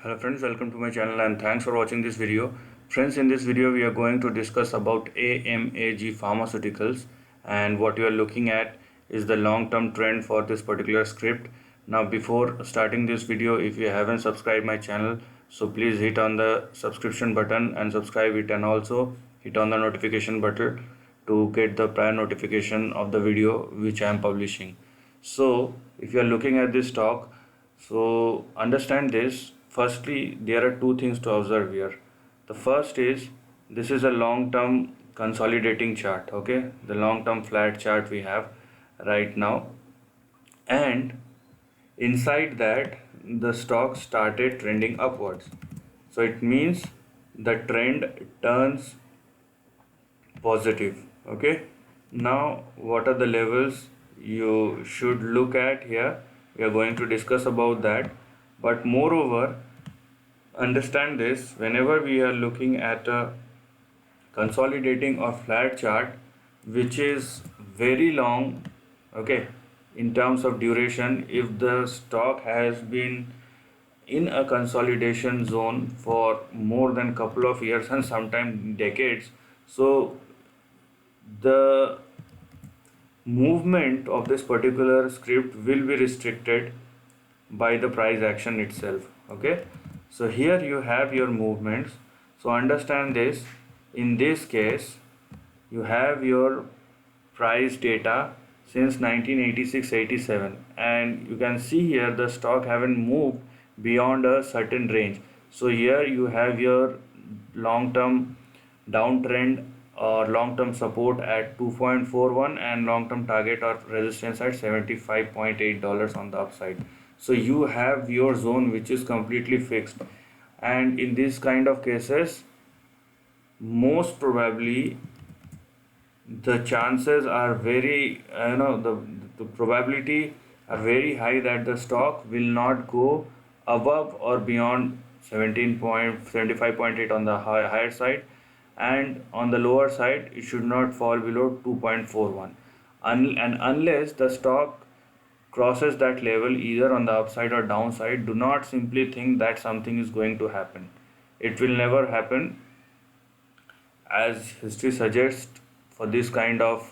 Hello friends, welcome to my channel and thanks for watching this video. Friends, in this video we are going to discuss about AMAG Pharmaceuticals, and what you are looking at is the long-term trend for this particular script. Now before starting this video, if you haven't subscribed my channel, so please hit on the subscription button and subscribe it, and also hit on the notification button to get the prior notification of the video which I am publishing. So if you are looking at this stock, so understand this. Firstly, there are two things to observe here. The first is this is a long-term consolidating chart, okay? The long-term flat chart we have right now, and inside that the stock started trending upwards. So it means the trend turns positive, okay? Now what are the levels you should look at here? We are going to discuss about that, but moreover understand this: whenever we are looking at a consolidating or flat chart which is very long, okay, in terms of duration, if the stock has been in a consolidation zone for more than couple of years and sometimes decades, so the movement of this particular script will be restricted by the price action itself, okay? So here you have your movements. So understand this: in this case you have your price data since 1986-87, and you can see here the stock haven't moved beyond a certain range. So here you have your long-term downtrend or long-term support at 2.41 and long-term target or resistance at $75.8 on the upside. So you have your zone which is completely fixed, and in these kind of cases most probably the chances are very the probability are very high that the stock will not go above or beyond 17.75.8 on the higher side, and on the lower side it should not fall below 2.41, and unless the stock crosses that level either on the upside or downside, do not simply think that something is going to happen. It will never happen, as history suggests for this kind of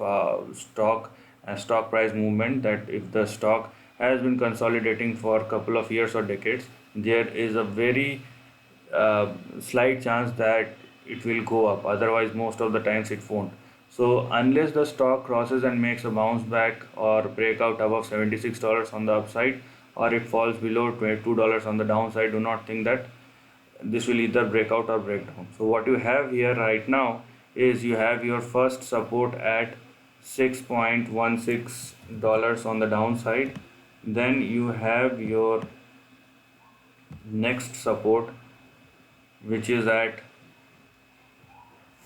stock and stock price movement, that if the stock has been consolidating for a couple of years or decades, there is a very slight chance that it will go up. Otherwise most of the times it won't. So unless the stock crosses and makes a bounce back or breakout above $76 on the upside, or it falls below $22 on the downside, do not think that this will either break out or break down. So what you have here right now is you have your first support at $6.16 on the downside. Then you have your next support which is at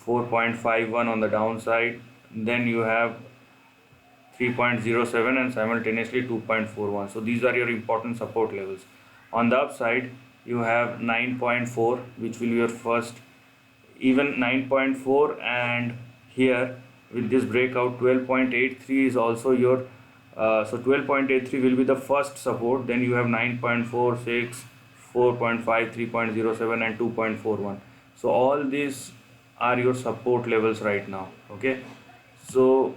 4.51 on the downside. Then you have 3.07 and simultaneously 2.41. So these are your important support levels. On the upside you have 9.4, which will be your first, even 9.4, and here with this breakout 12.83 is also your so 12.83 will be the first support. Then you have 9.46, 4.5, 3.07 and 2.41. so all these are your support levels right now, okay? So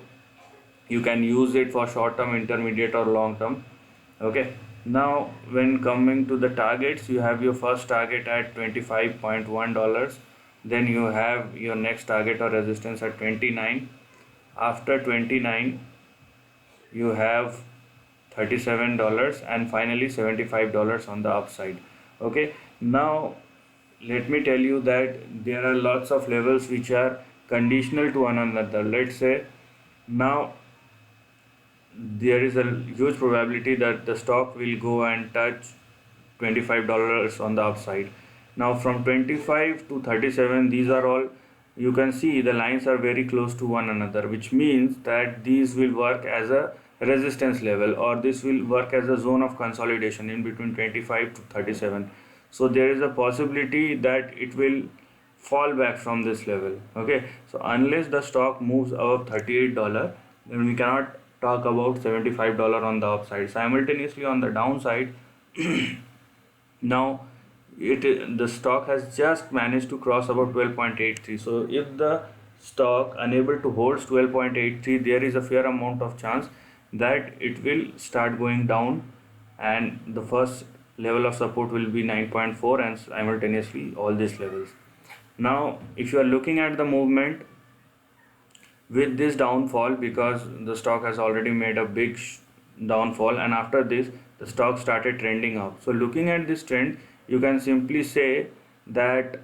you can use it for short term, intermediate or long term, okay? Now when coming to the targets, you have your first target at $25.1. Then you have your next target or resistance at 29. After 29 you have $37, and finally $75 on the upside, okay? Now let me tell you that there are lots of levels which are conditional to one another. Let's say now there is a huge probability that the stock will go and touch $25 on the upside. Now from 25 to 37, these are all, you can see the lines are very close to one another, which means that these will work as a resistance level, or this will work as a zone of consolidation in between 25 to 37. So there is a possibility that it will fall back from this level, okay? So unless the stock moves above $38, then we cannot talk about $75 on the upside. Simultaneously on the downside now the stock has just managed to cross about 12.83. So if the stock unable to hold 12.83, there is a fair amount of chance that it will start going down, and the first level of support will be 9.4 and simultaneously all these levels. Now if you are looking at the movement with this downfall, because the stock has already made a big downfall, and after this the stock started trending up. So looking at this trend, you can simply say that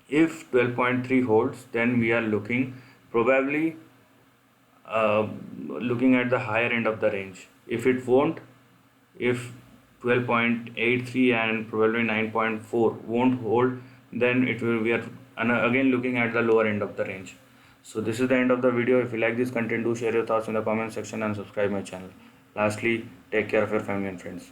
if 12.3 holds, then we are looking probably looking at the higher end of the range. If it won't, if 12.83 and probably 9.4 won't hold, then it will, we are again looking at the lower end of the range. So this is the end of the video. If you like this content, do share your thoughts in the comment section and subscribe my channel. Lastly, take care of your family and friends.